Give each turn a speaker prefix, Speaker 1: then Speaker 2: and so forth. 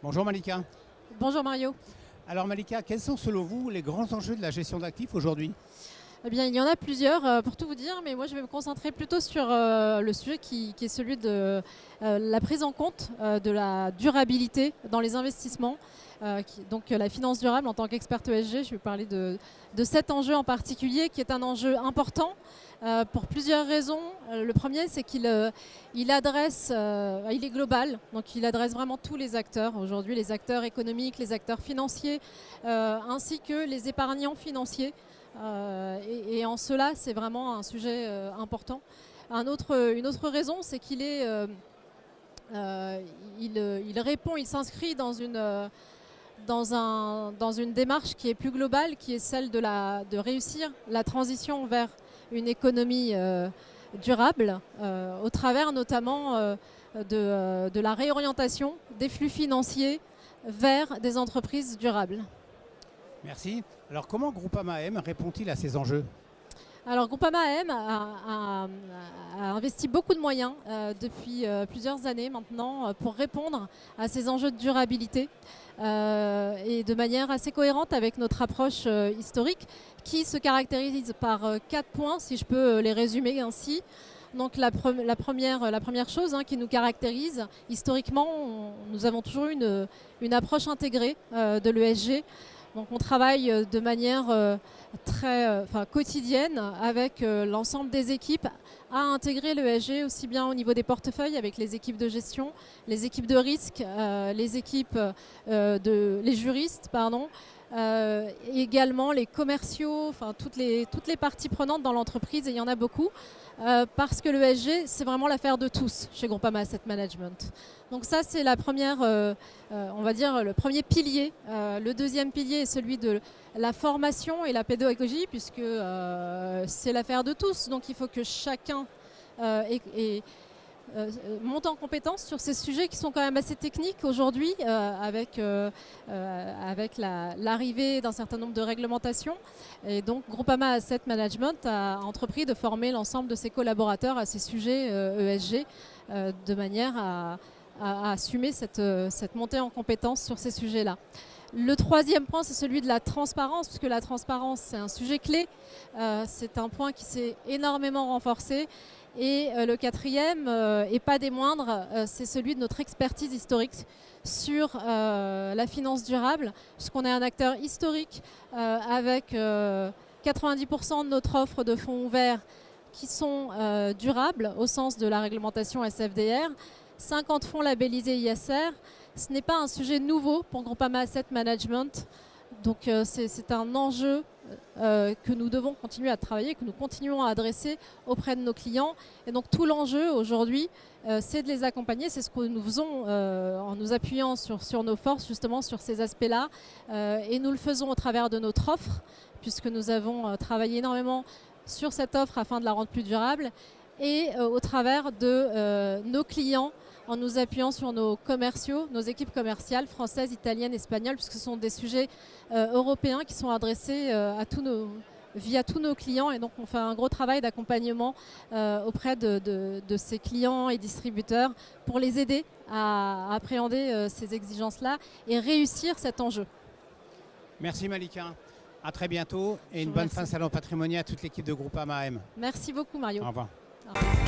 Speaker 1: Bonjour Malika.
Speaker 2: Bonjour Mario.
Speaker 1: Alors Malika, quels sont selon vous les grands enjeux de la gestion d'actifs aujourd'hui?
Speaker 2: Eh bien, il y en a plusieurs pour tout vous dire, mais moi je vais me concentrer plutôt sur le sujet qui est celui de la prise en compte de la durabilité dans les investissements. Donc la finance durable en tant qu'experte ESG, je vais parler de cet enjeu en particulier qui est un enjeu important pour plusieurs raisons. Le premier, c'est qu'il adresse, il est global, donc il adresse vraiment tous les acteurs aujourd'hui, les acteurs économiques, les acteurs financiers, ainsi que les épargnants financiers. Et en cela, c'est vraiment un sujet important. Une autre raison, c'est qu'il il répond, il s'inscrit dans une démarche qui est plus globale, qui est celle de réussir la transition vers une économie durable, au travers notamment de la réorientation des flux financiers vers des entreprises durables.
Speaker 1: Merci. Alors comment Groupama AM répond-il à ces enjeux?
Speaker 2: Alors Groupama AM a investi beaucoup de moyens depuis plusieurs années maintenant pour répondre à ces enjeux de durabilité et de manière assez cohérente avec notre approche historique qui se caractérise par 4 points, si je peux les résumer ainsi. Donc la première chose qui nous caractérise, historiquement, nous avons toujours eu une approche intégrée de l'ESG. Donc on travaille de manière quotidienne avec l'ensemble des équipes à intégrer l'ESG aussi bien au niveau des portefeuilles avec les équipes de gestion, les équipes de risque, les juristes, également les commerciaux, toutes les parties prenantes dans l'entreprise, et il y en a beaucoup, parce que l'ESG, c'est vraiment l'affaire de tous chez Groupama Asset Management. Donc ça, c'est la première, on va dire, le premier pilier. Le deuxième pilier est celui de la formation et la pédagogie, puisque c'est l'affaire de tous. Donc il faut que chacun monte en compétence sur ces sujets qui sont quand même assez techniques aujourd'hui, avec l'arrivée d'un certain nombre de réglementations. Et donc Groupama Asset Management a entrepris de former l'ensemble de ses collaborateurs à ces sujets ESG de manière à assumer cette montée en compétence sur ces sujets-là. Le troisième point, c'est celui de la transparence, puisque la transparence, c'est un sujet clé. C'est un point qui s'est énormément renforcé. Et le quatrième, et pas des moindres, c'est celui de notre expertise historique sur la finance durable, puisqu'on est un acteur historique avec 90% de notre offre de fonds ouverts qui sont durables au sens de la réglementation SFDR, 50 fonds labellisés ISR. Ce n'est pas un sujet nouveau pour Groupama Asset Management. Donc c'est un enjeu que nous devons continuer à travailler, que nous continuons à adresser auprès de nos clients. Et donc tout l'enjeu aujourd'hui, c'est de les accompagner. C'est ce que nous faisons en nous appuyant sur nos forces, justement sur ces aspects-là. Et nous le faisons au travers de notre offre, puisque nous avons travaillé énormément sur cette offre afin de la rendre plus durable, et au travers de nos clients, en nous appuyant sur nos commerciaux, nos équipes commerciales françaises, italiennes, espagnoles, puisque ce sont des sujets européens qui sont adressés via tous nos clients. Et donc on fait un gros travail d'accompagnement auprès de ces clients et distributeurs pour les aider à appréhender ces exigences-là et réussir cet enjeu.
Speaker 1: Merci Malika. À très bientôt et une bonne fin de salon patrimonial à toute l'équipe de Groupama AM.
Speaker 2: Merci beaucoup Mario.
Speaker 1: Au revoir.
Speaker 2: Au revoir.